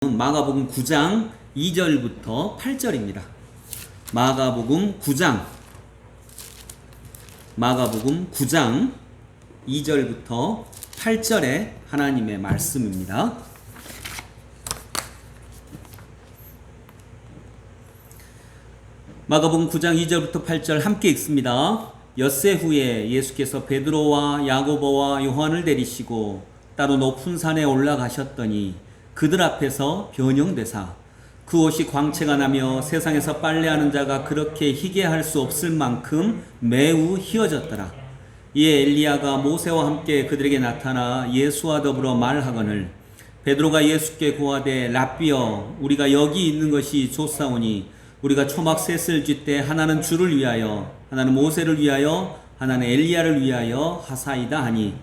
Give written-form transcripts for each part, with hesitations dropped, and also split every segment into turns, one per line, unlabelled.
마가복음 9장 2절부터 8절입니다. 마가복음 9장 2절부터 8절의 하나님의 말씀입니다. 마가복음 9장 2절부터 8절 함께 읽습니다. 엿새 후에 예수께서 베드로와 야고보와 요한을 데리시고 따로 높은 산에 올라가셨더니 그들 앞에서 변형되사 그 옷이 광채가 나며 세상에서 빨래하는 자가 그렇게 희게 할 수 없을 만큼 매우 희어졌더라. 이에 엘리야가 모세와 함께 그들에게 나타나 예수와 더불어 말하거늘 베드로가 예수께 고하되 랍비여 우리가 여기 있는 것이 좋사오니 우리가 초막 셋을 쥐때 하나는 주를 위하여 하나는 모세를 위하여 하나는 엘리야를 위하여 하사이다 하니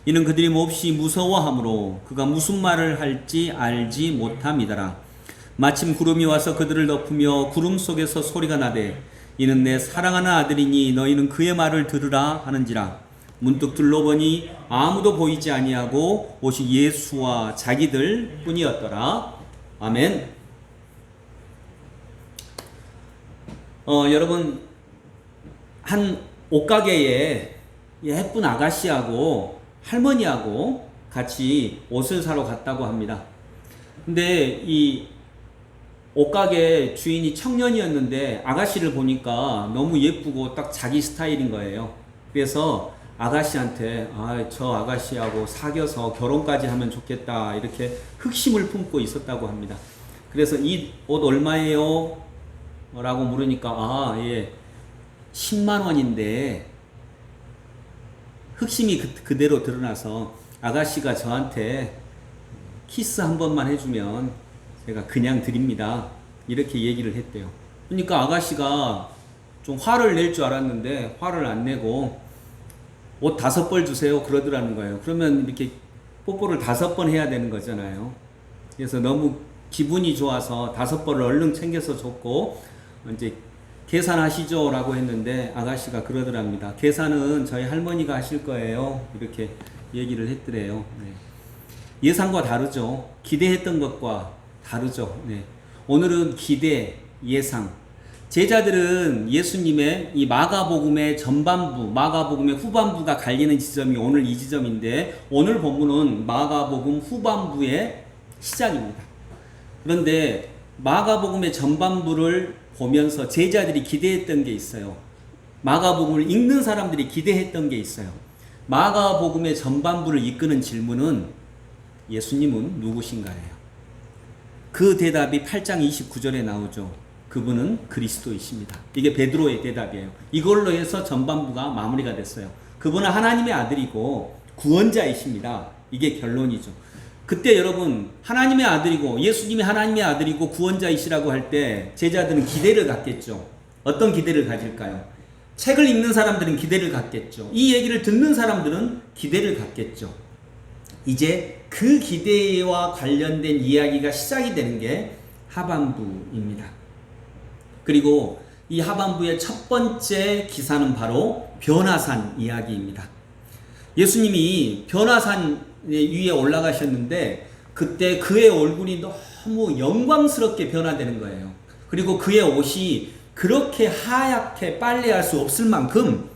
이는 그들이 몹시 무서워하므로 그가 무슨 말을 할지 알지 못함이더라. 마침 구름이 와서 그들을 덮으며 구름 속에서 소리가 나되 이는 내 사랑하는 아들이니 너희는 그의 말을 들으라 하는지라. 문득 둘러보니 아무도 보이지 아니하고 오직 예수와 자기들 뿐이었더라. 아멘. 여러분 한 옷가게에 예쁜 아가씨하고 할머니하고 같이 옷을 사러 갔다고 합니다. 근데 이 옷가게 주인이 청년이었는데 아가씨를 보니까 너무 예쁘고 딱 자기 스타일인 거예요. 그래서 아가씨한테 저 아가씨하고 사귀어서 결혼까지 하면 좋겠다 이렇게 흑심을 품고 있었다고 합니다. 그래서 이 옷 얼마예요? 라고 물으니까 10만 원인데 흑심이 그대로 드러나서 아가씨가 저한테 키스 한 번만 해주면 제가 그냥 드립니다. 이렇게 얘기를 했대요. 그러니까 아가씨가 좀 화를 낼 줄 알았는데 화를 안 내고 옷 5벌 주세요 그러더라는 거예요. 그러면 이렇게 뽀뽀를 5번 해야 되는 거잖아요. 그래서 너무 기분이 좋아서 5벌을 얼른 챙겨서 줬고 이제 계산하시죠 라고 했는데 아가씨가 그러더랍니다. 계산은 저희 할머니가 하실 거예요. 이렇게 얘기를 했더래요. 네. 예상과 다르죠. 기대했던 것과 다르죠. 네. 오늘은 기대, 예상. 제자들은 예수님의 이 마가복음의 전반부, 마가복음의 후반부가 갈리는 지점이 오늘 이 지점인데 오늘 본문은 마가복음 후반부의 시작입니다. 그런데 마가복음의 전반부를 보면서 제자들이 기대했던 게 있어요. 마가복음을 읽는 사람들이 기대했던 게 있어요. 마가복음의 전반부를 이끄는 질문은 예수님은 누구신가예요. 그 대답이 8장 29절에 나오죠. 그분은 그리스도이십니다. 이게 베드로의 대답이에요. 이걸로 해서 전반부가 마무리가 됐어요. 그분은 하나님의 아들이고 구원자이십니다. 이게 결론이죠. 그때 여러분 하나님의 아들이고 예수님이 하나님의 아들이고 구원자이시라고 할 때 제자들은 기대를 갖겠죠. 어떤 기대를 가질까요? 책을 읽는 사람들은 기대를 갖겠죠. 이 얘기를 듣는 사람들은 기대를 갖겠죠. 이제 그 기대와 관련된 이야기가 시작이 되는 게 하반부입니다. 그리고 이 하반부의 첫 번째 기사는 바로 변화산 이야기입니다. 예수님이 변화산 위에 올라가셨는데 그때 그의 얼굴이 너무 영광스럽게 변화되는 거예요. 그리고 그의 옷이 그렇게 하얗게 빨래할 수 없을 만큼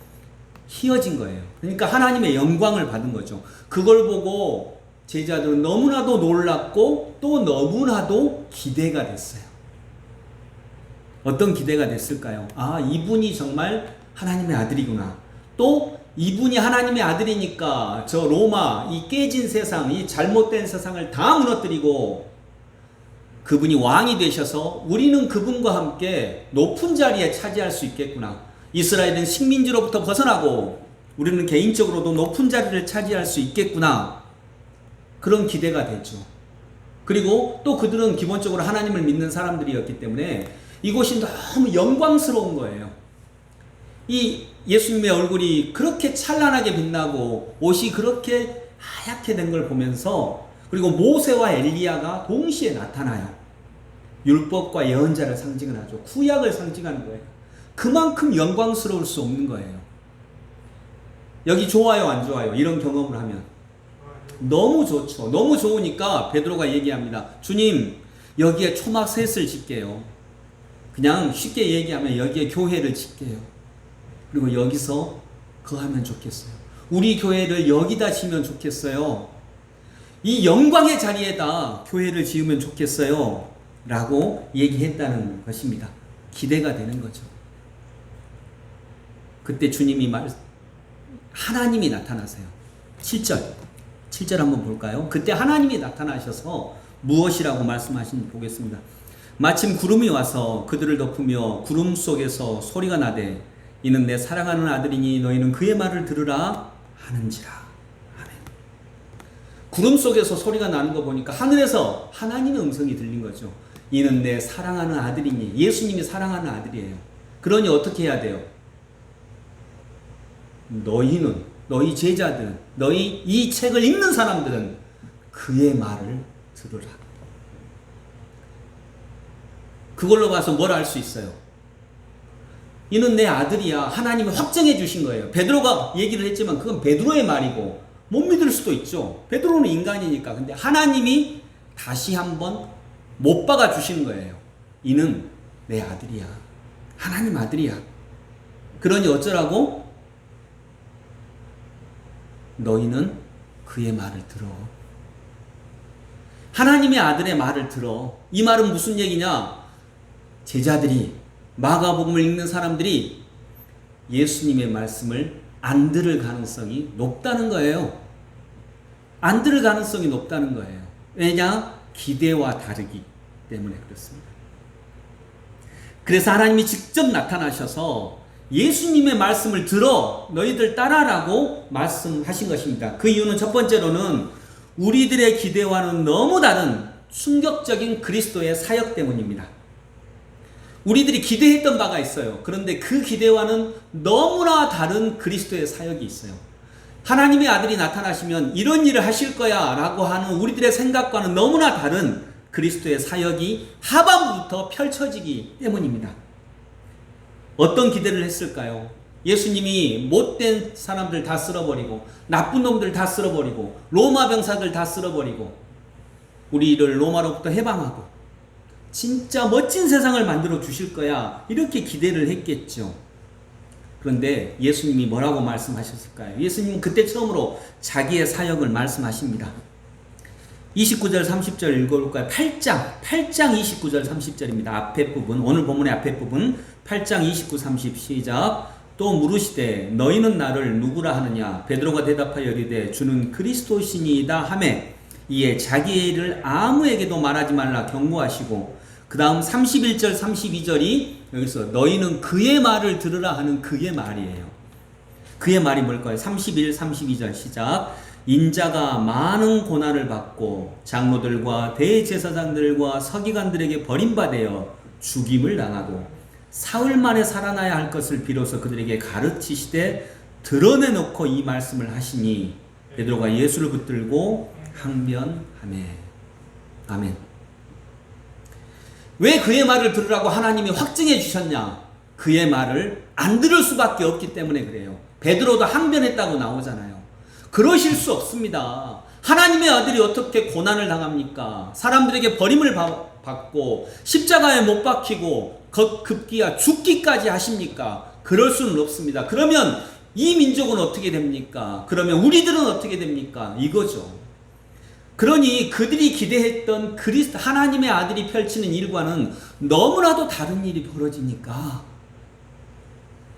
희어진 거예요. 그러니까 하나님의 영광을 받은 거죠. 그걸 보고 제자들은 너무나도 놀랐고 또 너무나도 기대가 됐어요. 어떤 기대가 됐을까요? 이분이 정말 하나님의 아들이구나. 또 이분이 하나님의 아들이니까 저 로마 이 깨진 세상 이 잘못된 세상을 다 무너뜨리고 그분이 왕이 되셔서 우리는 그분과 함께 높은 자리에 차지할 수 있겠구나. 이스라엘은 식민지로부터 벗어나고 우리는 개인적으로도 높은 자리를 차지할 수 있겠구나. 그런 기대가 되죠. 그리고 또 그들은 기본적으로 하나님을 믿는 사람들이었기 때문에 이곳이 너무 영광스러운 거예요. 이 예수님의 얼굴이 그렇게 찬란하게 빛나고 옷이 그렇게 하얗게 된 걸 보면서 그리고 모세와 엘리야가 동시에 나타나요. 율법과 예언자를 상징을 하죠. 구약을 상징하는 거예요. 그만큼 영광스러울 수 없는 거예요. 여기 좋아요 안 좋아요? 이런 경험을 하면 너무 좋죠. 너무 좋으니까 베드로가 얘기합니다. 주님 여기에 초막셋을 짓게요. 그냥 쉽게 얘기하면 여기에 교회를 짓게요. 그리고 여기서 거하면 좋겠어요. 우리 교회를 여기다 지으면 좋겠어요. 이 영광의 자리에다 교회를 지으면 좋겠어요. 라고 얘기했다는 것입니다. 기대가 되는 거죠. 그때 주님이 하나님이 나타나세요. 7절 한번 볼까요? 그때 하나님이 나타나셔서 무엇이라고 말씀하시는지 보겠습니다. 마침 구름이 와서 그들을 덮으며 구름 속에서 소리가 나되 이는 내 사랑하는 아들이니 너희는 그의 말을 들으라 하는지라. 아멘. 구름 속에서 소리가 나는 거 보니까 하늘에서 하나님의 음성이 들린 거죠. 이는 내 사랑하는 아들이니, 예수님이 사랑하는 아들이에요. 그러니 어떻게 해야 돼요? 너희는, 너희 제자들은, 너희 이 책을 읽는 사람들은 그의 말을 들으라. 그걸로 봐서 뭘 알 수 있어요? 이는 내 아들이야. 하나님이 확정해 주신 거예요. 베드로가 얘기를 했지만 그건 베드로의 말이고 못 믿을 수도 있죠. 베드로는 인간이니까. 근데 하나님이 다시 한번 못 박아 주신 거예요. 이는 내 아들이야. 하나님 아들이야. 그러니 어쩌라고? 너희는 그의 말을 들어. 하나님의 아들의 말을 들어. 이 말은 무슨 얘기냐? 제자들이, 마가복음을 읽는 사람들이 예수님의 말씀을 안 들을 가능성이 높다는 거예요. 안 들을 가능성이 높다는 거예요. 왜냐? 기대와 다르기 때문에 그렇습니다. 그래서 하나님이 직접 나타나셔서 예수님의 말씀을 들어 너희들 따라라고 말씀하신 것입니다. 그 이유는 첫 번째로는 우리들의 기대와는 너무 다른 충격적인 그리스도의 사역 때문입니다. 우리들이 기대했던 바가 있어요. 그런데 그 기대와는 너무나 다른 그리스도의 사역이 있어요. 하나님의 아들이 나타나시면 이런 일을 하실 거야 라고 하는 우리들의 생각과는 너무나 다른 그리스도의 사역이 하반부부터 펼쳐지기 때문입니다. 어떤 기대를 했을까요? 예수님이 못된 사람들 다 쓸어버리고 나쁜 놈들 다 쓸어버리고 로마 병사들 다 쓸어버리고 우리를 로마로부터 해방하고 진짜 멋진 세상을 만들어 주실 거야, 이렇게 기대를 했겠죠. 그런데 예수님이 뭐라고 말씀하셨을까요? 예수님은 그때 처음으로 자기의 사역을 말씀하십니다. 29절 30절 읽어볼까요? 8장 29절 30절입니다. 앞에 부분, 오늘 본문의 앞에 부분 8장 29, 30 시작. 또 물으시되 너희는 나를 누구라 하느냐? 베드로가 대답하여 이르되 주는 그리스도시니이다 하매 이에 자기의 일을 아무에게도 말하지 말라 경고하시고, 그 다음 31절 32절이 여기서 너희는 그의 말을 들으라 하는 그의 말이에요. 그의 말이 뭘까요? 31, 32절 시작. 인자가 많은 고난을 받고 장로들과 대제사장들과 서기관들에게 버림받아 죽임을 당하고 사흘 만에 살아나야 할 것을 비로소 그들에게 가르치시되 드러내놓고 이 말씀을 하시니 베드로가 예수를 붙들고 항변하매. 아멘. 왜 그의 말을 들으라고 하나님이 확증해 주셨냐? 그의 말을 안 들을 수밖에 없기 때문에 그래요. 베드로도 항변했다고 나오잖아요. 그러실 수 없습니다. 하나님의 아들이 어떻게 고난을 당합니까? 사람들에게 버림을 받고 십자가에 못 박히고 급기야 죽기까지 하십니까? 그럴 수는 없습니다. 그러면 이 민족은 어떻게 됩니까? 그러면 우리들은 어떻게 됩니까? 이거죠. 그러니 그들이 기대했던 그리스도 하나님의 아들이 펼치는 일과는 너무나도 다른 일이 벌어지니까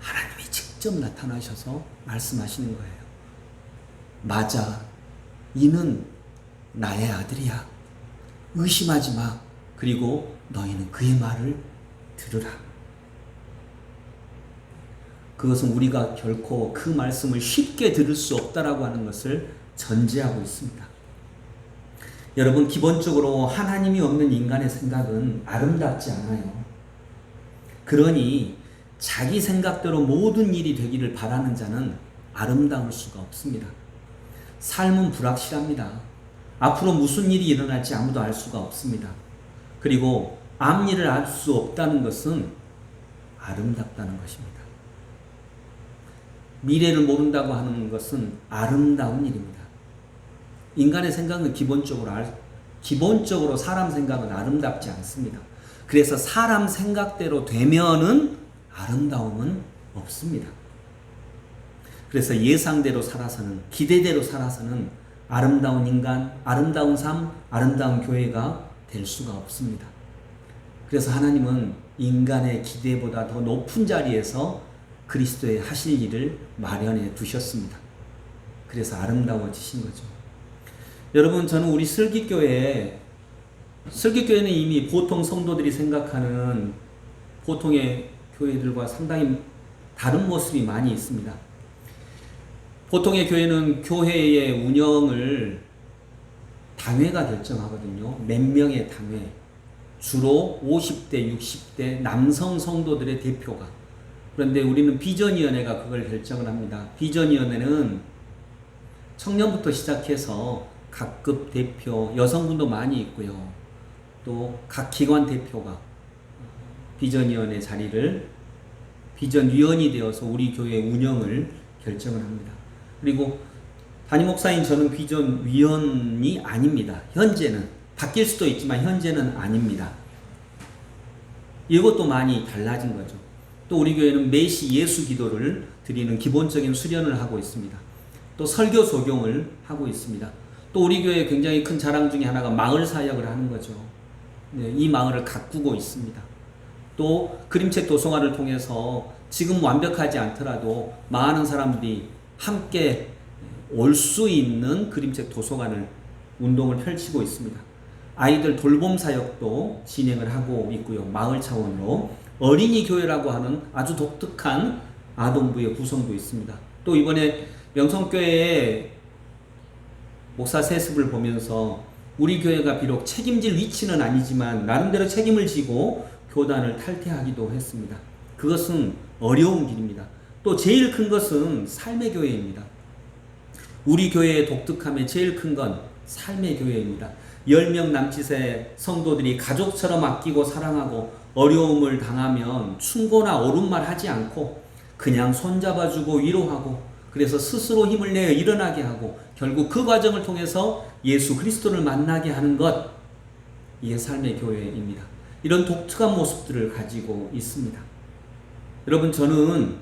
하나님이 직접 나타나셔서 말씀하시는 거예요. 맞아, 이는 나의 아들이야. 의심하지 마. 그리고 너희는 그의 말을 들으라. 그것은 우리가 결코 그 말씀을 쉽게 들을 수 없다라고 하는 것을 전제하고 있습니다. 여러분, 기본적으로 하나님이 없는 인간의 생각은 아름답지 않아요. 그러니 자기 생각대로 모든 일이 되기를 바라는 자는 아름다울 수가 없습니다. 삶은 불확실합니다. 앞으로 무슨 일이 일어날지 아무도 알 수가 없습니다. 그리고 앞일을 알 수 없다는 것은 아름답다는 것입니다. 미래를 모른다고 하는 것은 아름다운 일입니다. 인간의 생각은 기본적으로 기본적으로 사람 생각은 아름답지 않습니다. 그래서 사람 생각대로 되면은 아름다움은 없습니다. 그래서 예상대로 살아서는, 기대대로 살아서는 아름다운 인간, 아름다운 삶, 아름다운 교회가 될 수가 없습니다. 그래서 하나님은 인간의 기대보다 더 높은 자리에서 그리스도의 하실 일을 마련해 두셨습니다. 그래서 아름다워지신 거죠. 여러분, 저는 우리 슬기교회는 이미 보통 성도들이 생각하는 보통의 교회들과 상당히 다른 모습이 많이 있습니다. 보통의 교회는 교회의 운영을 당회가 결정하거든요. 몇 명의 당회. 주로 50대, 60대 남성 성도들의 대표가. 그런데 우리는 비전위원회가 그걸 결정을 합니다. 비전위원회는 청년부터 시작해서 각급 대표, 여성분도 많이 있고요. 또 각 기관 대표가 비전위원회 자리를 비전위원이 되어서 우리 교회 운영을 결정을 합니다. 그리고 담임 목사인 저는 비전위원이 아닙니다. 현재는 바뀔 수도 있지만 현재는 아닙니다. 이것도 많이 달라진 거죠. 또 우리 교회는 매시 예수 기도를 드리는 기본적인 수련을 하고 있습니다. 또 설교 소경을 하고 있습니다. 또 우리 교회의 굉장히 큰 자랑 중에 하나가 마을 사역을 하는 거죠. 네, 이 마을을 가꾸고 있습니다. 또 그림책 도서관을 통해서 지금 완벽하지 않더라도 많은 사람들이 함께 올 수 있는 그림책 도서관을 운동을 펼치고 있습니다. 아이들 돌봄 사역도 진행을 하고 있고요. 마을 차원으로 어린이 교회라고 하는 아주 독특한 아동부의 구성도 있습니다. 또 이번에 명성교회의 목사 세습을 보면서 우리 교회가 비록 책임질 위치는 아니지만 나름대로 책임을 지고 교단을 탈퇴하기도 했습니다. 그것은 어려운 길입니다. 또 제일 큰 것은 삶의 교회입니다. 우리 교회의 독특함의 제일 큰 건 삶의 교회입니다. 10명 남짓의 성도들이 가족처럼 아끼고 사랑하고 어려움을 당하면 충고나 옳은 말 하지 않고 그냥 손잡아주고 위로하고 그래서 스스로 힘을 내어 일어나게 하고 결국 그 과정을 통해서 예수 그리스도를 만나게 하는 것, 이게 삶의 교회입니다. 이런 독특한 모습들을 가지고 있습니다. 여러분, 저는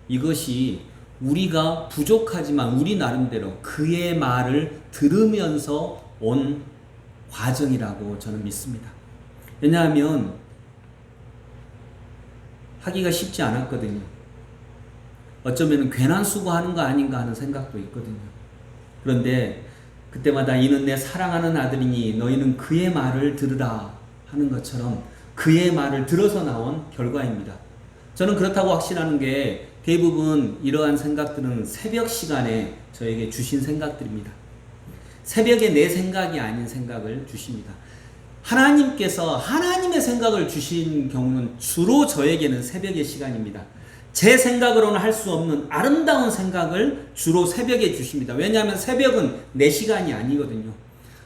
이것이 우리가 부족하지만 우리 나름대로 그의 말을 들으면서 온 과정이라고 저는 믿습니다. 왜냐하면 하기가 쉽지 않았거든요. 어쩌면 괜한 수고하는 거 아닌가 하는 생각도 있거든요. 그런데 그때마다 이는 내 사랑하는 아들이니 너희는 그의 말을 들으라 하는 것처럼 그의 말을 들어서 나온 결과입니다. 저는 그렇다고 확신하는 게 대부분 이러한 생각들은 새벽 시간에 저에게 주신 생각들입니다. 새벽에 내 생각이 아닌 생각을 주십니다. 하나님께서 하나님의 생각을 주신 경우는 주로 저에게는 새벽의 시간입니다. 제 생각으로는 할 수 없는 아름다운 생각을 주로 새벽에 주십니다. 왜냐하면 새벽은 내 시간이 아니거든요.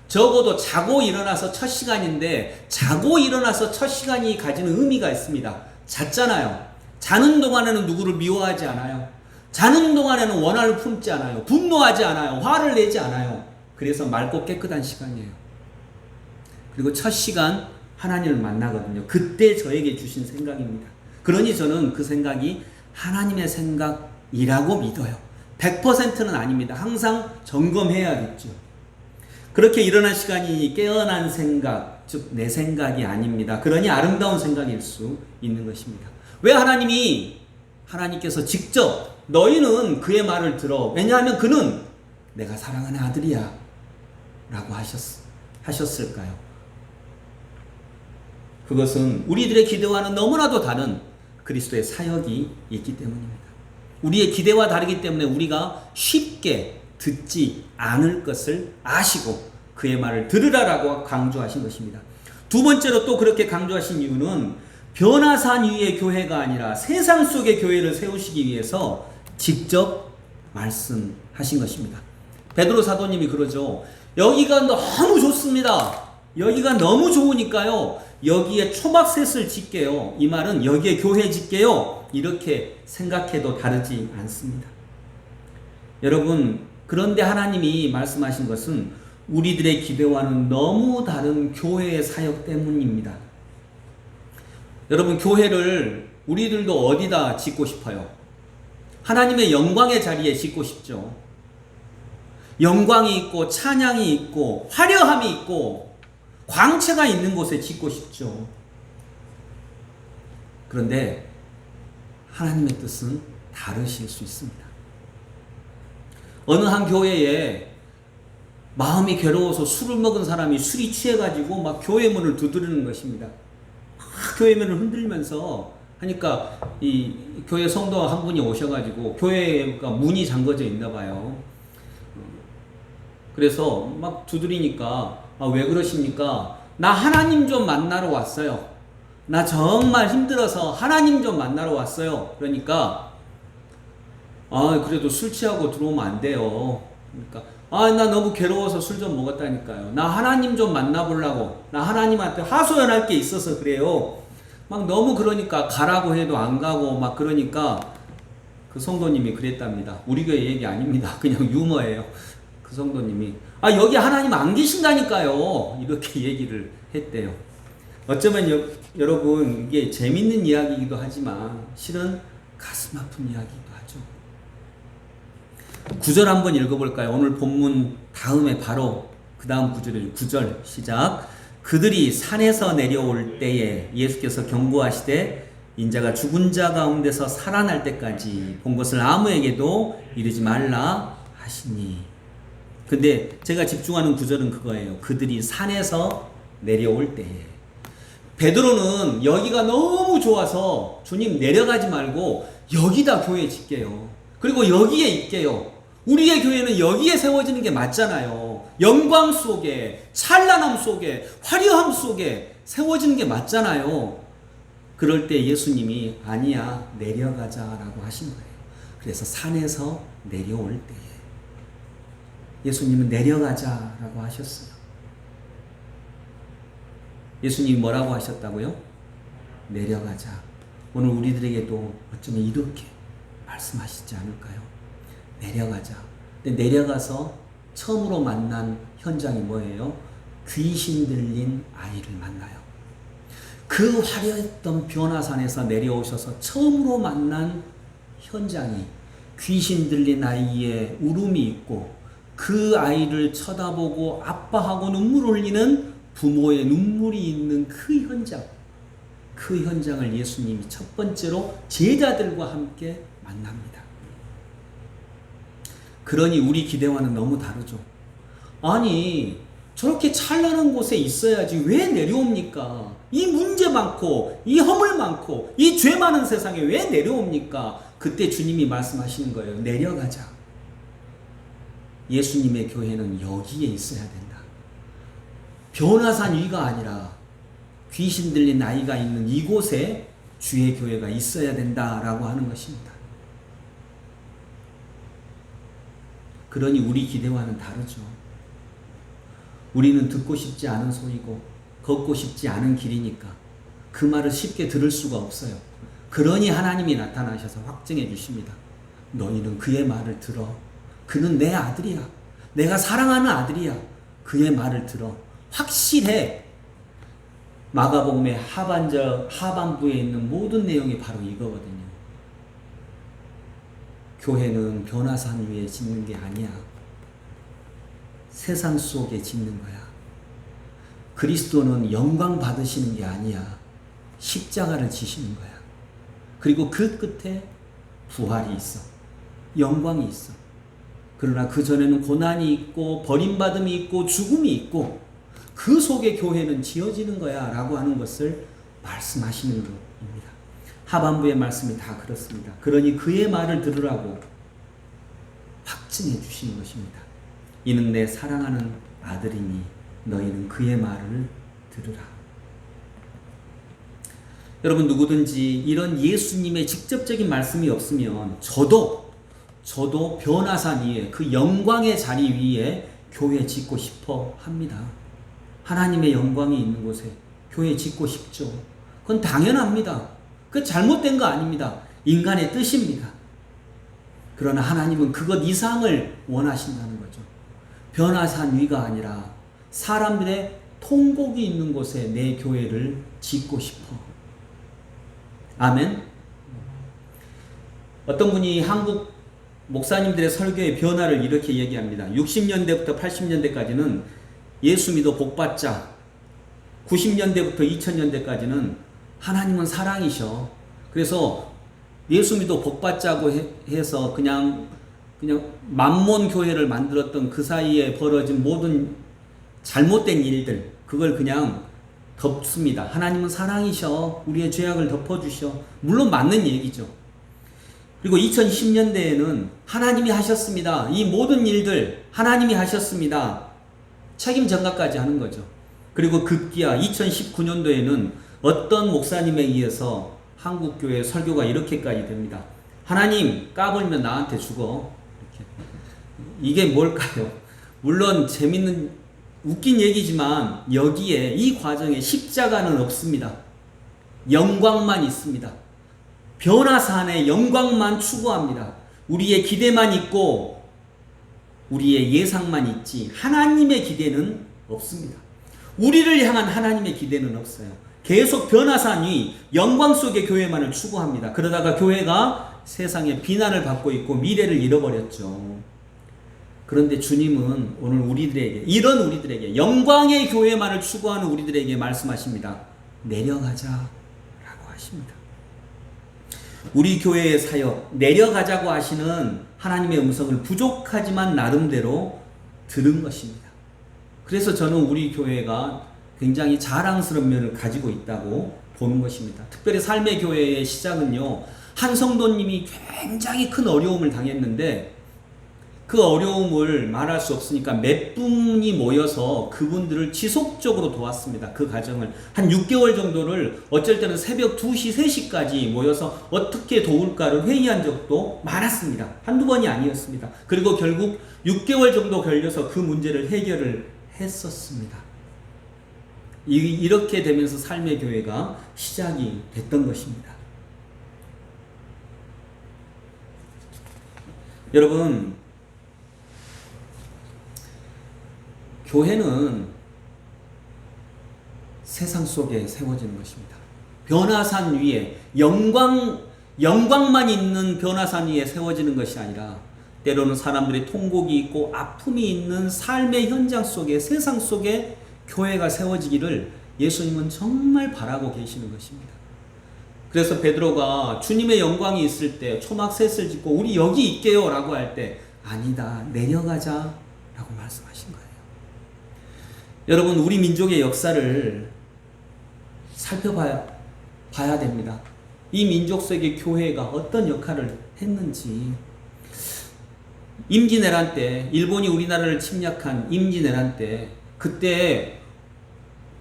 적어도 자고 일어나서 첫 시간인데 자고 일어나서 첫 시간이 가지는 의미가 있습니다. 잤잖아요. 자는 동안에는 누구를 미워하지 않아요. 자는 동안에는 원한을 품지 않아요. 분노하지 않아요. 화를 내지 않아요. 그래서 맑고 깨끗한 시간이에요. 그리고 첫 시간 하나님을 만나거든요. 그때 저에게 주신 생각입니다. 그러니 저는 그 생각이 하나님의 생각이라고 믿어요. 100%는 아닙니다. 항상 점검해야겠죠. 그렇게 일어난 시간이 깨어난 생각, 즉 내 생각이 아닙니다. 그러니 아름다운 생각일 수 있는 것입니다. 왜 하나님께서 직접 너희는 그의 말을 들어. 왜냐하면 그는 내가 사랑하는 아들이야 라고 하셨을까요? 그것은 우리들의 기대와는 너무나도 다른 그리스도의 사역이 있기 때문입니다. 우리의 기대와 다르기 때문에 우리가 쉽게 듣지 않을 것을 아시고 그의 말을 들으라라고 강조하신 것입니다. 두 번째로 또 그렇게 강조하신 이유는 변화산 위의 교회가 아니라 세상 속의 교회를 세우시기 위해서 직접 말씀하신 것입니다. 베드로 사도님이 그러죠. 여기가 너무 좋습니다. 여기가 너무 좋으니까요. 여기에 초막셋을 짓게요. 이 말은 여기에 교회 짓게요. 이렇게 생각해도 다르지 않습니다. 여러분, 그런데 하나님이 말씀하신 것은 우리들의 기대와는 너무 다른 교회의 사역 때문입니다. 여러분, 교회를 우리들도 어디다 짓고 싶어요? 하나님의 영광의 자리에 짓고 싶죠. 영광이 있고 찬양이 있고 화려함이 있고 광채가 있는 곳에 짓고 싶죠. 그런데 하나님의 뜻은 다르실 수 있습니다. 어느 한 교회에 마음이 괴로워서 술을 먹은 사람이 술이 취해가지고 막 교회 문을 두드리는 것입니다. 막 교회 문을 흔들면서 하니까 이 교회 성도 한 분이 오셔가지고 교회가 문이 잠궈져 있나 봐요. 그래서 막 두드리니까 왜 그러십니까? 나 하나님 좀 만나러 왔어요. 나 정말 힘들어서 하나님 좀 만나러 왔어요. 그러니까 그래도 술 취하고 들어오면 안 돼요. 그러니까 나 너무 괴로워서 술 좀 먹었다니까요. 나 하나님 좀 만나보려고. 나 하나님한테 하소연할 게 있어서 그래요. 막 너무 그러니까 가라고 해도 안 가고 막 그러니까 그 성도님이 그랬답니다. 우리 교회 얘기 아닙니다. 그냥 유머예요. 그 성도님이 여기 하나님 안 계신다니까요. 이렇게 얘기를 했대요. 어쩌면 여러분 이게 재밌는 이야기이기도 하지만 실은 가슴 아픈 이야기이기도 하죠. 9절 한번 읽어볼까요? 오늘 본문 다음에 바로 그 다음 9절 시작. 그들이 산에서 내려올 때에 예수께서 경고하시되 인자가 죽은 자 가운데서 살아날 때까지 본 것을 아무에게도 이르지 말라 하시니. 근데 제가 집중하는 구절은 그거예요. 그들이 산에서 내려올 때에. 베드로는 여기가 너무 좋아서 주님 내려가지 말고 여기다 교회 짓게요. 그리고 여기에 있게요. 우리의 교회는 여기에 세워지는 게 맞잖아요. 영광 속에, 찬란함 속에, 화려함 속에 세워지는 게 맞잖아요. 그럴 때 예수님이 아니야, 내려가자라고 하신 거예요. 그래서 산에서 내려올 때에 예수님은 내려가자라고 하셨어요. 예수님이 뭐라고 하셨다고요? 내려가자. 오늘 우리들에게도 어쩌면 이렇게 말씀하시지 않을까요? 내려가자. 근데 내려가서 처음으로 만난 현장이 뭐예요? 귀신 들린 아이를 만나요. 그 화려했던 변화산에서 내려오셔서 처음으로 만난 현장이 귀신 들린 아이의 울음이 있고 그 아이를 쳐다보고 아빠하고 눈물 흘리는 부모의 눈물이 있는 그 현장. 그 현장을 예수님이 첫 번째로 제자들과 함께 만납니다. 그러니 우리 기대와는 너무 다르죠. 아니, 저렇게 찬란한 곳에 있어야지 왜 내려옵니까? 이 문제 많고, 이 허물 많고, 이 죄 많은 세상에 왜 내려옵니까? 그때 주님이 말씀하시는 거예요. 내려가자. 예수님의 교회는 여기에 있어야 된다. 변화산 위가 아니라 귀신 들린 아이가 있는 이곳에 주의 교회가 있어야 된다라고 하는 것입니다. 그러니 우리 기대와는 다르죠. 우리는 듣고 싶지 않은 소리고 걷고 싶지 않은 길이니까 그 말을 쉽게 들을 수가 없어요. 그러니 하나님이 나타나셔서 확증해 주십니다. 너희는 그의 말을 들어. 그는 내 아들이야. 내가 사랑하는 아들이야. 그의 말을 들어. 확실해. 마가복음의 하반부에 있는 모든 내용이 바로 이거거든요. 교회는 변화산 위에 짓는 게 아니야. 세상 속에 짓는 거야. 그리스도는 영광 받으시는 게 아니야. 십자가를 지시는 거야. 그리고 그 끝에 부활이 있어. 영광이 있어. 그러나 그 전에는 고난이 있고 버림받음이 있고 죽음이 있고 그 속에 교회는 지어지는 거야 라고 하는 것을 말씀하시는 겁니다. 하반부의 말씀이 다 그렇습니다. 그러니 그의 말을 들으라고 확증해 주시는 것입니다. 이는 내 사랑하는 아들이니 너희는 그의 말을 들으라. 여러분, 누구든지 이런 예수님의 직접적인 말씀이 없으면 저도 변화산 위에 그 영광의 자리 위에 교회 짓고 싶어 합니다. 하나님의 영광이 있는 곳에 교회 짓고 싶죠. 그건 당연합니다. 그 잘못된 거 아닙니다. 인간의 뜻입니다. 그러나 하나님은 그것 이상을 원하신다는 거죠. 변화산 위가 아니라 사람들의 통곡이 있는 곳에 내 교회를 짓고 싶어. 아멘. 어떤 분이 한국 목사님들의 설교의 변화를 이렇게 얘기합니다. 60년대부터 80년대까지는 예수 믿어 복받자. 90년대부터 2000년대까지는 하나님은 사랑이셔. 그래서 예수 믿어 복받자고 해서 그냥 만몬 교회를 만들었던 그 사이에 벌어진 모든 잘못된 일들, 그걸 그냥 덮습니다. 하나님은 사랑이셔. 우리의 죄악을 덮어주셔. 물론 맞는 얘기죠. 그리고 2010년대에는 하나님이 하셨습니다. 이 모든 일들 하나님이 하셨습니다. 책임 전가까지 하는 거죠. 그리고 급기야 2019년도에는 어떤 목사님에 의해서 한국교회 설교가 이렇게까지 됩니다. 하나님 까불면 나한테 죽어. 이렇게. 이게 뭘까요? 물론 재밌는 웃긴 얘기지만 여기에 이 과정에 십자가는 없습니다. 영광만 있습니다. 변화산의 영광만 추구합니다. 우리의 기대만 있고 우리의 예상만 있지 하나님의 기대는 없습니다. 우리를 향한 하나님의 기대는 없어요. 계속 변화산 위 영광 속의 교회만을 추구합니다. 그러다가 교회가 세상에 비난을 받고 있고 미래를 잃어버렸죠. 그런데 주님은 오늘 이런 우리들에게 영광의 교회만을 추구하는 우리들에게 말씀하십니다. 내려가자 라고 하십니다. 우리 교회의 사역 내려가자고 하시는 하나님의 음성을 부족하지만 나름대로 들은 것입니다. 그래서 저는 우리 교회가 굉장히 자랑스러운 면을 가지고 있다고 보는 것입니다. 특별히 삶의 교회의 시작은요, 한 성도님이 굉장히 큰 어려움을 당했는데 그 어려움을 말할 수 없으니까 몇 분이 모여서 그분들을 지속적으로 도왔습니다. 그 가정을 한 6개월 정도를 어쩔 때는 새벽 2시, 3시까지 모여서 어떻게 도울까를 회의한 적도 많았습니다. 한두 번이 아니었습니다. 그리고 결국 6개월 정도 걸려서 그 문제를 해결을 했었습니다. 이렇게 되면서 삶의 교회가 시작이 됐던 것입니다. 여러분, 교회는 세상 속에 세워지는 것입니다. 변화산 위에 영광만 있는 변화산 위에 세워지는 것이 아니라 때로는 사람들의 통곡이 있고 아픔이 있는 삶의 현장 속에 세상 속에 교회가 세워지기를 예수님은 정말 바라고 계시는 것입니다. 그래서 베드로가 주님의 영광이 있을 때 초막셋을 짓고 우리 여기 있게요 라고 할 때 아니다 내려가자 라고 말씀하신 거예요. 여러분, 우리 민족의 역사를 살펴봐야 됩니다. 이 민족 속의 교회가 어떤 역할을 했는지. 임진왜란 때, 일본이 우리나라를 침략한 임진왜란 때, 그때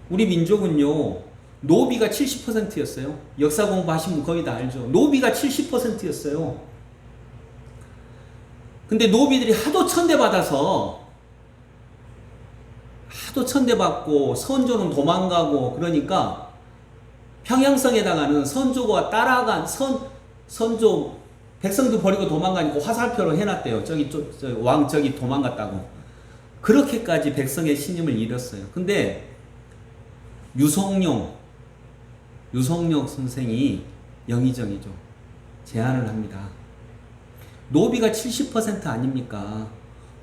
우리 민족은요 노비가 70%였어요. 역사 공부하시면 거의 다 알죠. 노비가 70%였어요. 근데 노비들이 하도 천대받고 선조는 도망가고 그러니까 평양성에다가는 선조가 따라간 선조 백성도 버리고 도망가니까 화살표로 해놨대요. 왕 저기 도망갔다고. 그렇게까지 백성의 신임을 잃었어요. 근데 유성룡 선생이 영의정이죠. 제안을 합니다. 노비가 70% 아닙니까?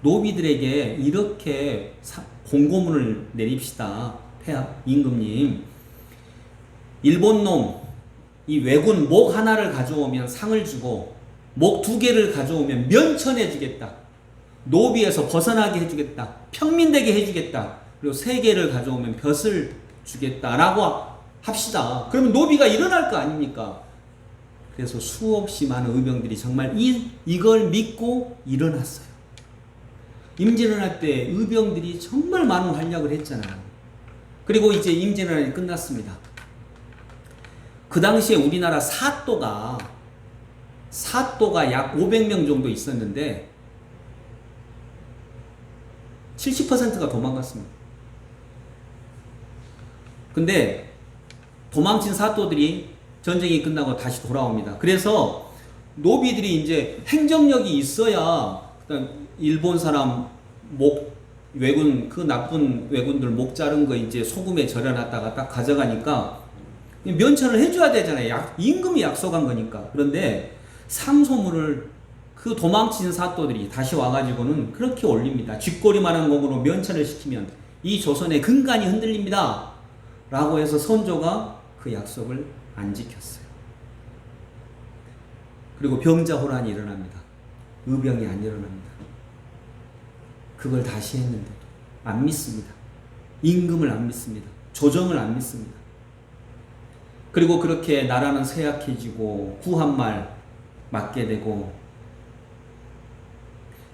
노비들에게 이렇게 공고문을 내립시다. 임금님. 일본 놈, 이 왜군 목 하나를 가져오면 상을 주고 목 2개를 가져오면 면천해 주겠다. 노비에서 벗어나게 해주겠다. 평민되게 해주겠다. 그리고 3개를 가져오면 벼슬 주겠다라고 합시다. 그러면 노비가 일어날 거 아닙니까? 그래서 수없이 많은 의병들이 정말 이걸 믿고 일어났어요. 임진왜란 때 의병들이 정말 많은 활약을 했잖아요. 그리고 이제 임진왜란이 끝났습니다. 그 당시에 우리나라 사또가 약 500명 정도 있었는데 70%가 도망갔습니다. 근데 도망친 사또들이 전쟁이 끝나고 다시 돌아옵니다. 그래서 노비들이 이제 행정력이 있어야 일본 사람 목 왜군, 그 나쁜 왜군들 목 자른 거 이제 소금에 절여놨다가 딱 가져가니까 면천을 해줘야 되잖아요. 임금이 약속한 거니까. 그런데 상소문을 그 도망친 사또들이 다시 와가지고는 그렇게 올립니다. 쥐꼬리만한 몸으로 면천을 시키면 이 조선의 근간이 흔들립니다. 라고 해서 선조가 그 약속을 안 지켰어요. 그리고 병자호란이 일어납니다. 의병이 안 일어납니다. 그걸 다시 했는데 안 믿습니다. 임금을 안 믿습니다. 조정을 안 믿습니다. 그리고 그렇게 나라는 쇠약해지고 구한말 맞게 되고,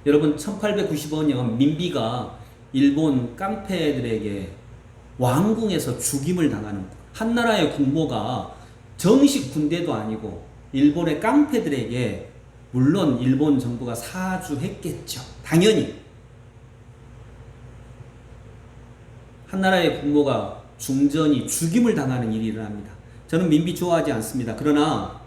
여러분 1895년 민비가 일본 깡패들에게 왕궁에서 죽임을 당하는, 한나라의 국모가 정식 군대도 아니고 일본의 깡패들에게, 물론 일본 정부가 사주했겠죠. 당연히 한나라의 국모가 중전이 죽임을 당하는 일이 일어납니다. 저는 민비 좋아하지 않습니다. 그러나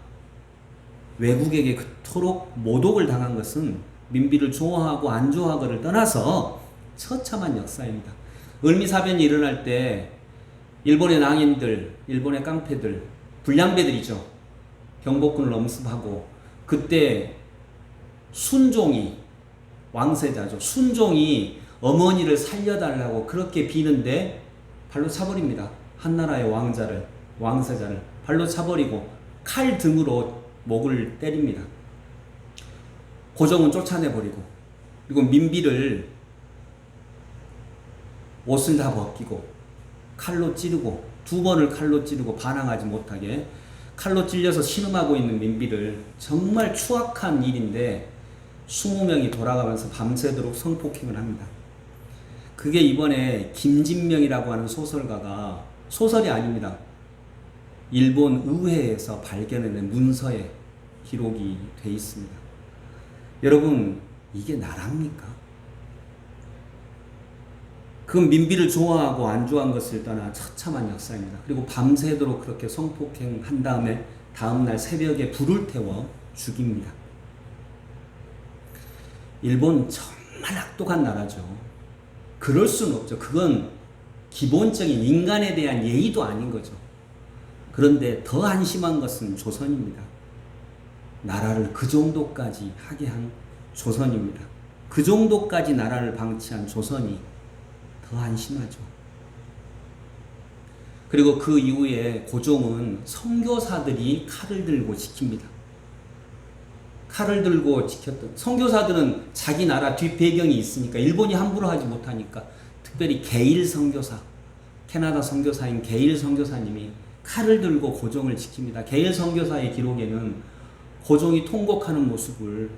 외국에게 그토록 모독을 당한 것은 민비를 좋아하고 안 좋아하고를 떠나서 처참한 역사입니다. 을미사변이 일어날 때 일본의 낭인들, 일본의 깡패들, 불량배들이죠. 경복군을 엄습하고, 그때 순종이, 왕세자죠. 순종이 어머니를 살려달라고 그렇게 비는데 발로 차버립니다. 한나라의 왕세자를 발로 차버리고 칼 등으로 목을 때립니다. 고종은 쫓아내버리고, 그리고 민비를 옷을 다 벗기고 칼로 찌르고, 2번을 칼로 찌르고 반항하지 못하게 칼로 찔려서 신음하고 있는 민비를, 정말 추악한 일인데 20명이 돌아가면서 밤새도록 성폭행을 합니다. 그게 이번에 김진명이라고 하는 소설가가, 소설이 아닙니다, 일본 의회에서 발견해낸 문서에 기록이 돼 있습니다. 여러분, 이게 나랍니까? 그건 민비를 좋아하고 안 좋아한 것을 떠나 처참한 역사입니다. 그리고 밤새도록 그렇게 성폭행한 다음에 다음날 새벽에 불을 태워 죽입니다. 일본 정말 악독한 나라죠. 그럴 수는 없죠. 그건 기본적인 인간에 대한 예의도 아닌 거죠. 그런데 더 한심한 것은 조선입니다. 나라를 그 정도까지 하게 한 조선입니다. 그 정도까지 나라를 방치한 조선이 더 한심하죠. 그리고 그 이후에 고종은 선교사들이 칼을 들고 지킵니다. 칼을 들고 지켰던 선교사들은 자기 나라 뒷배경이 있으니까, 일본이 함부로 하지 못하니까, 특별히 게일 선교사, 캐나다 선교사인 게일 선교사님이 칼을 들고 고종을 지킵니다. 게일 선교사의 기록에는 고종이 통곡하는 모습을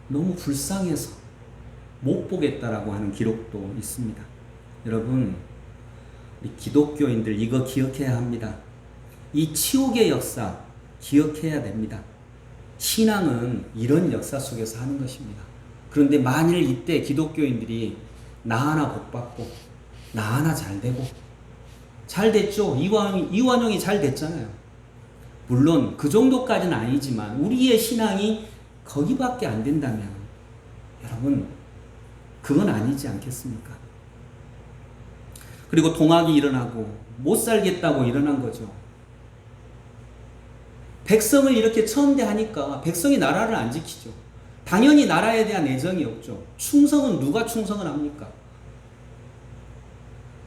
너무 불쌍해서 못 보겠다라고 하는 기록도 있습니다. 여러분, 우리 기독교인들 이거 기억해야 합니다. 이 치욕의 역사 기억해야 됩니다. 신앙은 이런 역사 속에서 하는 것입니다. 그런데 만일 이때 기독교인들이 나 하나 복받고 나 하나 잘되고, 잘 됐죠. 이완용이 잘 됐잖아요. 물론 그 정도까지는 아니지만 우리의 신앙이 거기밖에 안 된다면 여러분, 그건 아니지 않겠습니까? 그리고 동학이 일어나고 못 살겠다고 일어난 거죠. 백성을 이렇게 천대하니까 백성이 나라를 안 지키죠. 당연히 나라에 대한 애정이 없죠. 충성은 누가 충성을 합니까?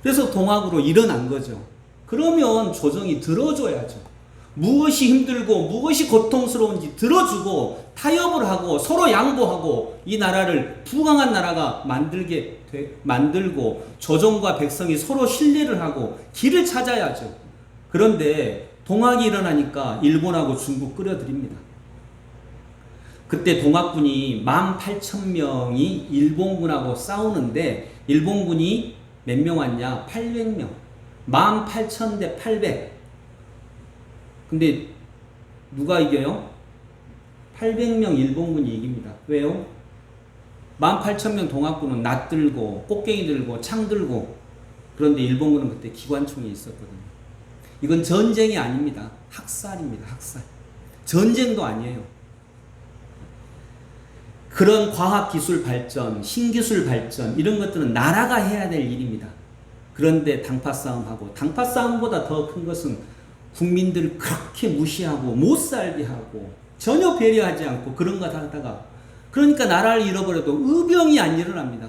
그래서 동학으로 일어난 거죠. 그러면 조정이 들어줘야죠. 무엇이 힘들고 무엇이 고통스러운지 들어주고 타협을 하고 서로 양보하고 이 나라를 부강한 나라가 만들고 조정과 백성이 서로 신뢰를 하고 길을 찾아야죠. 그런데 동학이 일어나니까 일본하고 중국 끌어들입니다. 그때 동학군이 18,000명이 일본군하고 싸우는데 일본군이 몇 명 왔냐? 800명. 18,000대 800. 근데 누가 이겨요? 800명 일본군이 이깁니다. 왜요? 18,000명 동학군은 낫 들고 꽃갱이 들고 창 들고, 그런데 일본군은 그때 기관총이 있었거든요. 이건 전쟁이 아닙니다. 학살입니다. 학살. 전쟁도 아니에요. 그런 과학기술 발전, 신기술 발전 이런 것들은 나라가 해야 될 일입니다. 그런데 당파 싸움하고 당파 싸움보다 더 큰 것은 국민들을 그렇게 무시하고 못 살게 하고 전혀 배려하지 않고 그런 것 하다가 그러니까 나라를 잃어버려도 의병이 안 일어납니다.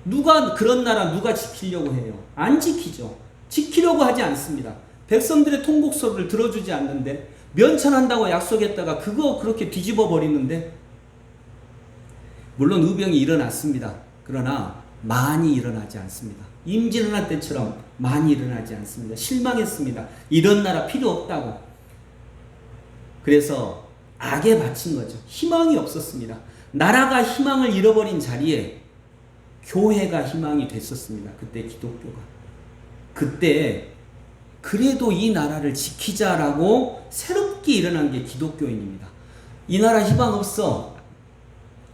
누가 그런 나라 누가 지키려고 해요? 안 지키죠. 지키려고 하지 않습니다. 백성들의 통곡소리를 들어주지 않는데 면천한다고 약속했다가 그거 그렇게 뒤집어 버리는데 물론 의병이 일어났습니다. 그러나 많이 일어나지 않습니다. 임진왜란 때처럼 많이 일어나지 않습니다. 실망했습니다. 이런 나라 필요 없다고. 그래서 악에 바친 거죠. 희망이 없었습니다. 나라가 희망을 잃어버린 자리에 교회가 희망이 됐었습니다. 그때 기독교가. 그때 그래도 이 나라를 지키자라고 새롭게 일어난 게 기독교인입니다. 이 나라 희망 없어.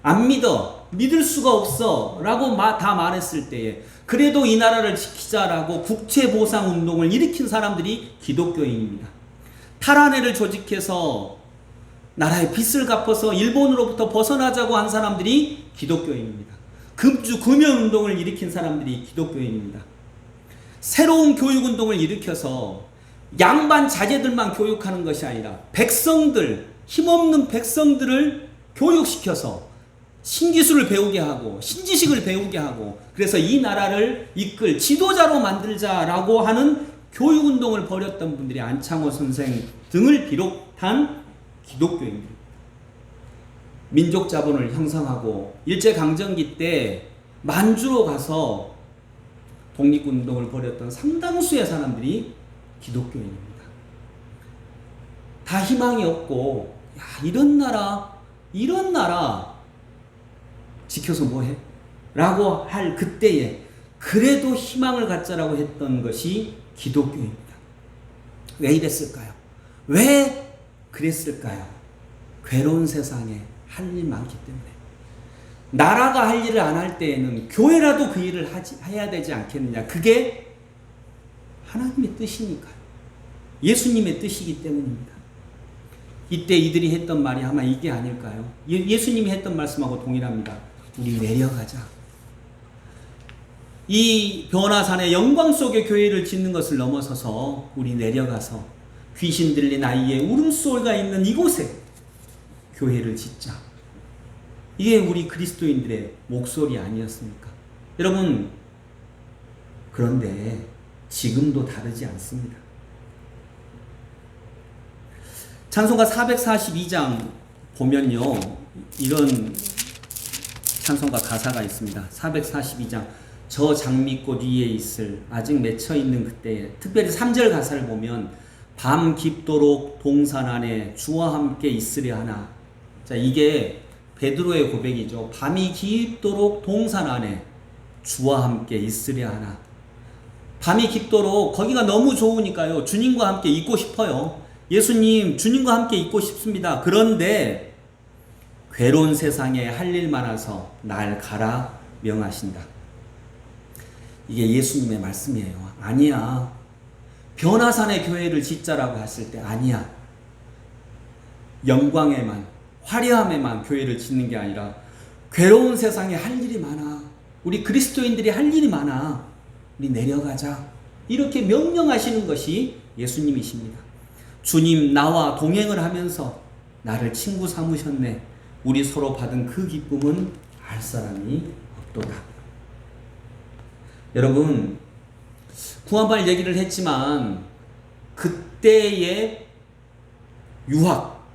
안 믿어. 믿을 수가 없어. 라고 다 말했을 때에 그래도 이 나라를 지키자라고 국채보상운동을 일으킨 사람들이 기독교인입니다. 탈환회를 조직해서 나라의 빚을 갚아서 일본으로부터 벗어나자고 한 사람들이 기독교인입니다. 금주 금연운동을 일으킨 사람들이 기독교인입니다. 새로운 교육운동을 일으켜서 양반 자제들만 교육하는 것이 아니라 백성들, 힘없는 백성들을 교육시켜서 신기술을 배우게 하고 신지식을 배우게 하고 그래서 이 나라를 이끌 지도자로 만들자라고 하는 교육운동을 벌였던 분들이 안창호 선생 등을 비롯한 기독교인들입니다. 민족자본을 형성하고 일제강점기 때 만주로 가서 독립운동을 벌였던 상당수의 사람들이 기독교인입니다. 다 희망이 없고 야, 이런 나라 지켜서 뭐해? 라고 할 그때에 그래도 희망을 갖자라고 했던 것이 기독교입니다. 왜 이랬을까요? 왜 그랬을까요? 괴로운 세상에 할 일 많기 때문에. 나라가 할 일을 안 할 때에는 교회라도 그 일을 해야 되지 않겠느냐. 그게 하나님의 뜻이니까요. 예수님의 뜻이기 때문입니다. 이때 이들이 했던 말이 아마 이게 아닐까요? 예수님이 했던 말씀하고 동일합니다. 우리 내려가자. 이 변화산의 영광 속의 교회를 짓는 것을 넘어서서 우리 내려가서 귀신 들린 아이의 울음소리가 있는 이곳에 교회를 짓자. 이게 우리 그리스도인들의 목소리 아니었습니까? 여러분, 그런데 지금도 다르지 않습니다. 찬송가 442장 보면요, 이런 찬송가 가사가 있습니다. 442장 저 장미꽃 위에 있을 아직 맺혀 있는 그때에 특별히 3절 가사를 보면 밤 깊도록 동산 안에 주와 함께 있으려 하나. 자, 이게 베드로의 고백이죠. 밤이 깊도록 동산 안에 주와 함께 있으려 하나. 밤이 깊도록 거기가 너무 좋으니까요. 주님과 함께 있고 싶어요. 예수님, 주님과 함께 있고 싶습니다. 그런데 괴로운 세상에 할 일 많아서 날 가라 명하신다. 이게 예수님의 말씀이에요. 아니야. 변화산의 교회를 짓자라고 했을 때 아니야. 영광에만, 화려함에만 교회를 짓는 게 아니라 괴로운 세상에 할 일이 많아. 우리 그리스도인들이 할 일이 많아. 우리 내려가자. 이렇게 명령하시는 것이 예수님이십니다. 주님 나와 동행을 하면서 나를 친구 삼으셨네. 우리 서로 받은 그 기쁨은 알 사람이 없도다. 여러분, 구한말 얘기를 했지만 그때의 유학,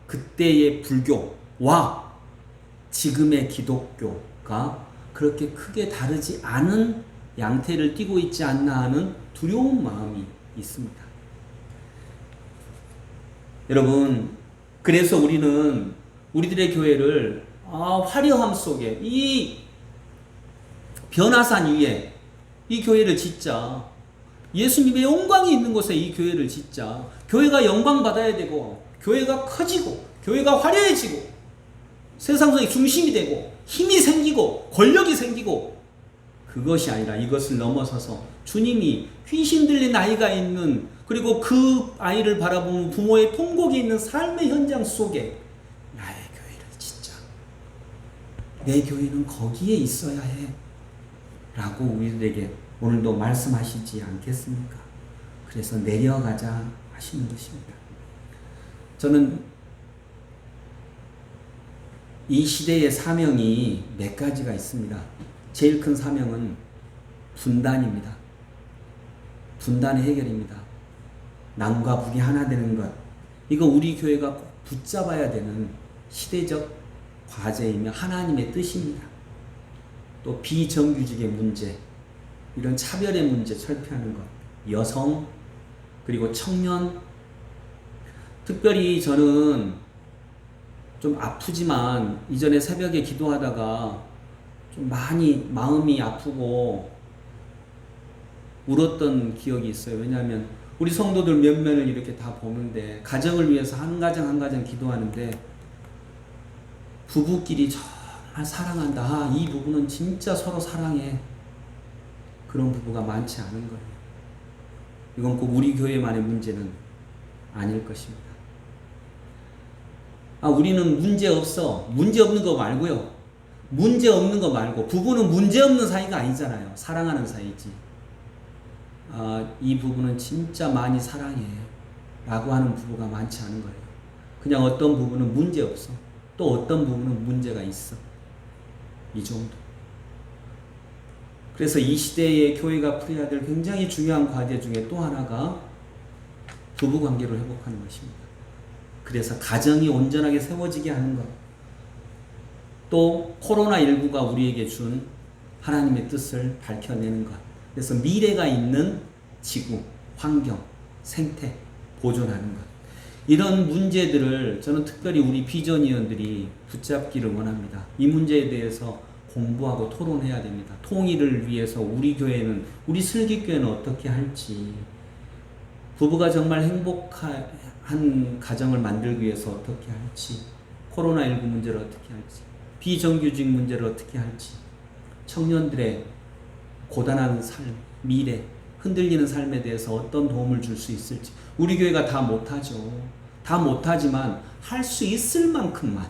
그때의 불교와 지금의 기독교가 그렇게 크게 다르지 않은 양태를 띠고 있지 않나 하는 두려운 마음이 있습니다. 여러분, 그래서 우리는 우리들의 교회를 화려함 속에 이 변화산 위에 이 교회를 짓자. 예수님의 영광이 있는 곳에 이 교회를 짓자. 교회가 영광 받아야 되고 교회가 커지고 교회가 화려해지고 세상의 중심이 되고 힘이 생기고 권력이 생기고 그것이 아니라 이것을 넘어서서 주님이 귀신 들린 아이가 있는 그리고 그 아이를 바라보는 부모의 통곡이 있는 삶의 현장 속에 나의 교회를 짓자. 내 교회는 거기에 있어야 해. 라고 우리들에게 오늘도 말씀하시지 않겠습니까? 그래서 내려가자 하시는 것입니다. 저는 이 시대의 사명이 몇 가지가 있습니다. 제일 큰 사명은 분단입니다. 분단의 해결입니다. 남과 북이 하나 되는 것. 이거 우리 교회가 꼭 붙잡아야 되는 시대적 과제이며 하나님의 뜻입니다. 또 비정규직의 문제, 이런 차별의 문제 철폐하는 것, 여성, 그리고 청년. 특별히 저는 좀 아프지만 이전에 새벽에 기도하다가 좀 많이 마음이 아프고 울었던 기억이 있어요. 왜냐하면 우리 성도들 몇 면을 이렇게 다 보는데 가정을 위해서 한 가정 한 가정 기도하는데 부부끼리 정말 사랑한다. 아, 이 부부는 진짜 서로 사랑해. 그런 부부가 많지 않은 거예요. 이건 꼭 우리 교회만의 문제는 아닐 것입니다. 아, 우리는 문제 없어. 문제 없는 거 말고요. 문제 없는 거 말고 부부는 문제 없는 사이가 아니잖아요. 사랑하는 사이지. 아, 이 부부는 진짜 많이 사랑해. 라고 하는 부부가 많지 않은 거예요. 그냥 어떤 부부는 문제 없어. 또 어떤 부분은 문제가 있어. 이 정도. 그래서 이 시대의 교회가 풀어야 될 굉장히 중요한 과제 중에 또 하나가 부부관계를 회복하는 것입니다. 그래서 가정이 온전하게 세워지게 하는 것. 또 코로나19가 우리에게 준 하나님의 뜻을 밝혀내는 것. 그래서 미래가 있는 지구, 환경, 생태 보존하는 것. 이런 문제들을 저는 특별히 우리 비전위원들이 붙잡기를 원합니다. 이 문제에 대해서 공부하고 토론해야 됩니다. 통일을 위해서 우리 교회는, 우리 슬기교회는 어떻게 할지, 부부가 정말 행복한 가정을 만들기 위해서 어떻게 할지, 코로나19 문제를 어떻게 할지, 비정규직 문제를 어떻게 할지, 청년들의 고단한 삶, 미래, 흔들리는 삶에 대해서 어떤 도움을 줄 수 있을지. 우리 교회가 다 못하죠. 다 못하지만 할 수 있을 만큼만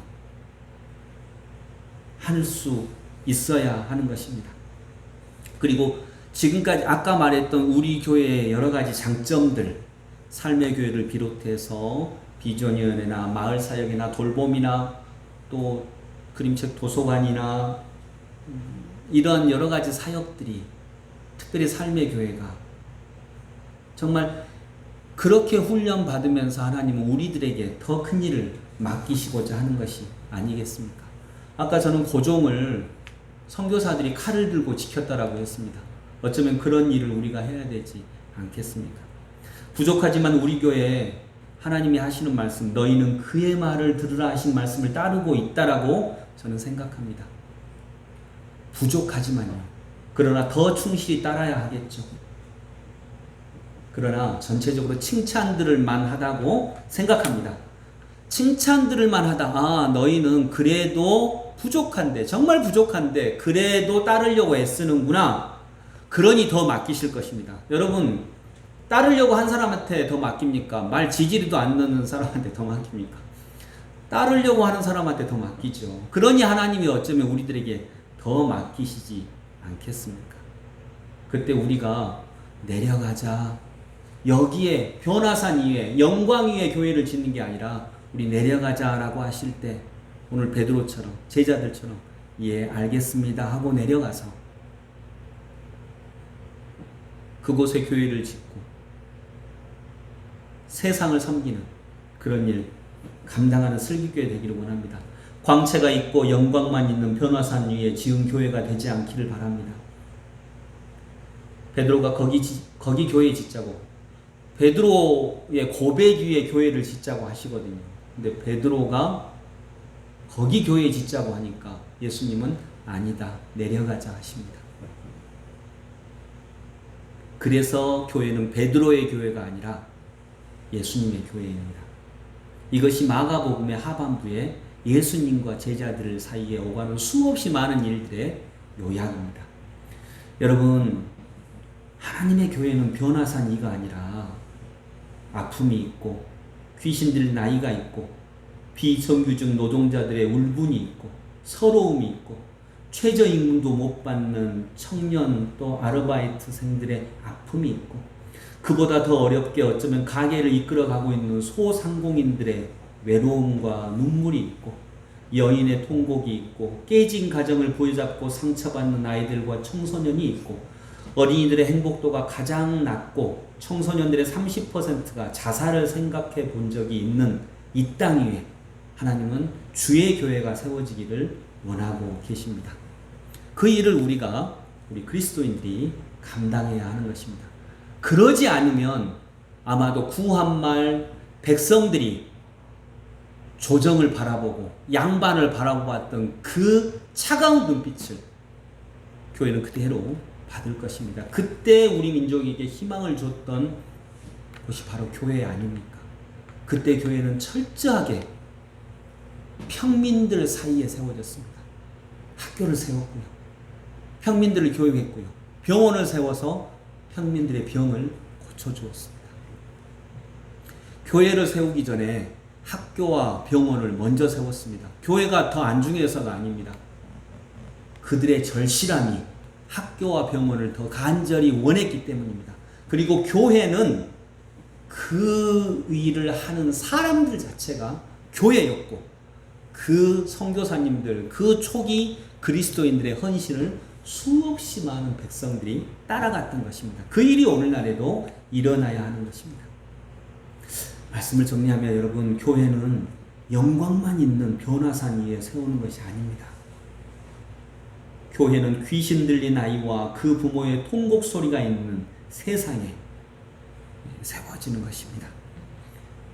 할 수 있어야 하는 것입니다. 그리고 지금까지 아까 말했던 우리 교회의 여러 가지 장점들, 삶의 교회를 비롯해서 비전위원회나 마을사역이나 돌봄이나 또 그림책 도서관이나 이런 여러 가지 사역들이, 특별히 삶의 교회가 정말 그렇게 훈련받으면서 하나님은 우리들에게 더 큰 일을 맡기시고자 하는 것이 아니겠습니까? 아까 저는 고종을 선교사들이 칼을 들고 지켰다라고 했습니다. 어쩌면 그런 일을 우리가 해야 되지 않겠습니까? 부족하지만 우리 교회에 하나님이 하시는 말씀, 너희는 그의 말을 들으라 하신 말씀을 따르고 있다라고 저는 생각합니다. 부족하지만요. 그러나 더 충실히 따라야 하겠죠. 그러나 전체적으로 칭찬들을만 하다고 생각합니다. 칭찬들을만 하다. 아, 너희는 그래도 부족한데, 정말 부족한데 그래도 따르려고 애쓰는구나. 그러니 더 맡기실 것입니다. 여러분, 따르려고 한 사람한테 더 맡깁니까? 말 지지리도 안 넣는 사람한테 더 맡깁니까? 따르려고 하는 사람한테 더 맡기죠. 그러니 하나님이 어쩌면 우리들에게 더 맡기시지 않겠습니까? 그때 우리가 내려가자. 여기에 변화산 위에 영광 위에 교회를 짓는 게 아니라 우리 내려가자라고 하실 때 오늘 베드로처럼 제자들처럼 예 알겠습니다 하고 내려가서 그곳에 교회를 짓고 세상을 섬기는 그런 일 감당하는 슬기교회 되기를 원합니다. 광채가 있고 영광만 있는 변화산 위에 지은 교회가 되지 않기를 바랍니다. 베드로가 거기 교회 짓자고, 베드로의 고백 위에 교회를 짓자고 하시거든요. 근데 베드로가 거기 교회 짓자고 하니까 예수님은 아니다, 내려가자 하십니다. 그래서 교회는 베드로의 교회가 아니라 예수님의 교회입니다. 이것이 마가복음의 하반부에 예수님과 제자들 사이에 오가는 수없이 많은 일들의 요약입니다. 여러분, 하나님의 교회는 변화산 이가 아니라 아픔이 있고 귀신 들린 아이가 있고 비정규직 노동자들의 울분이 있고 서러움이 있고 최저임금도 못 받는 청년 또 아르바이트생들의 아픔이 있고 그보다 더 어렵게 어쩌면 가게를 이끌어가고 있는 소상공인들의 외로움과 눈물이 있고 여인의 통곡이 있고 깨진 가정을 보여잡고 상처받는 아이들과 청소년이 있고 어린이들의 행복도가 가장 낮고 청소년들의 30%가 자살을 생각해 본 적이 있는 이 땅 위에 하나님은 주의 교회가 세워지기를 원하고 계십니다. 그 일을 우리 그리스도인들이 감당해야 하는 것입니다. 그러지 않으면 아마도 구한말 백성들이 조정을 바라보고 양반을 바라보았던 그 차가운 눈빛을 교회는 그대로 받을 것입니다. 그때 우리 민족에게 희망을 줬던 것이 바로 교회 아닙니까? 그때 교회는 철저하게 평민들 사이에 세워졌습니다. 학교를 세웠고요. 평민들을 교육했고요. 병원을 세워서 평민들의 병을 고쳐주었습니다. 교회를 세우기 전에 학교와 병원을 먼저 세웠습니다. 교회가 더 안중해서가 아닙니다. 그들의 절실함이 학교와 병원을 더 간절히 원했기 때문입니다. 그리고 교회는 그 일을 하는 사람들 자체가 교회였고 그 선교사님들, 그 초기 그리스도인들의 헌신을 수없이 많은 백성들이 따라갔던 것입니다. 그 일이 오늘날에도 일어나야 하는 것입니다. 말씀을 정리하면 여러분, 교회는 영광만 있는 변화산 위에 세우는 것이 아닙니다. 교회는 귀신 들린 아이와 그 부모의 통곡 소리가 있는 세상에 세워지는 것입니다.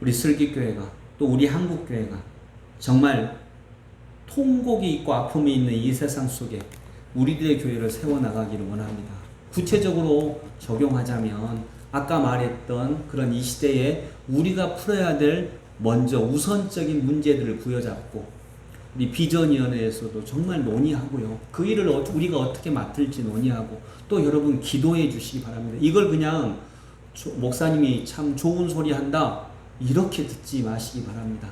우리 슬기교회가 또 우리 한국교회가 정말 통곡이 있고 아픔이 있는 이 세상 속에 우리들의 교회를 세워나가기를 원합니다. 구체적으로 적용하자면 아까 말했던 그런 이 시대에 우리가 풀어야 될 먼저 우선적인 문제들을 부여잡고 우리 비전위원회에서도 정말 논의하고요. 그 일을 우리가 어떻게 맡을지 논의하고 또 여러분 기도해 주시기 바랍니다. 이걸 그냥 목사님이 참 좋은 소리 한다 이렇게 듣지 마시기 바랍니다.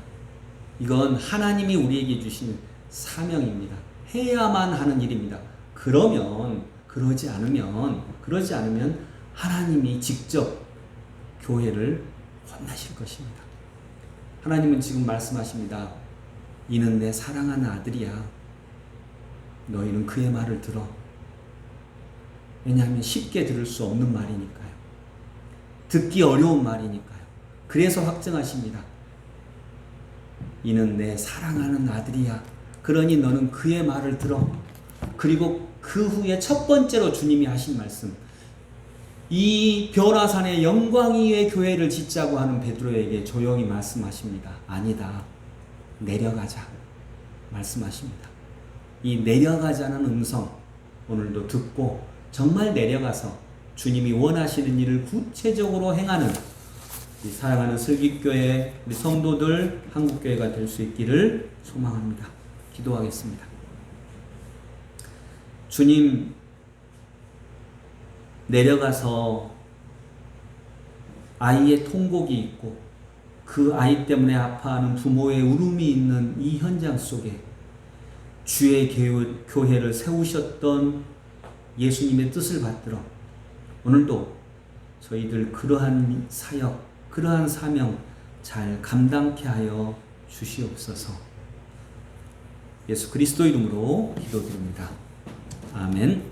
이건 하나님이 우리에게 주신 사명입니다. 해야만 하는 일입니다. 그러지 않으면 하나님이 직접 교회를 혼나실 것입니다. 하나님은 지금 말씀하십니다. 이는 내 사랑하는 아들이야. 너희는 그의 말을 들어. 왜냐하면 쉽게 들을 수 없는 말이니까요. 듣기 어려운 말이니까요. 그래서 확증하십니다. 이는 내 사랑하는 아들이야. 그러니 너는 그의 말을 들어. 그리고 그 후에 첫 번째로 주님이 하신 말씀, 이 변화산의 영광 위에 교회를 짓자고 하는 베드로에게 조용히 말씀하십니다. 아니다. 내려가자. 말씀하십니다. 이 내려가자는 음성 오늘도 듣고 정말 내려가서 주님이 원하시는 일을 구체적으로 행하는 우리 사랑하는 슬기교회 우리 성도들 한국교회가 될 수 있기를 소망합니다. 기도하겠습니다. 주님, 내려가서 아이의 통곡이 있고 그 아이 때문에 아파하는 부모의 울음이 있는 이 현장 속에 주의 교회를 세우셨던 예수님의 뜻을 받들어 오늘도 저희들 그러한 사역, 그러한 사명 잘 감당케 하여 주시옵소서. 예수 그리스도 이름으로 기도드립니다. 아멘.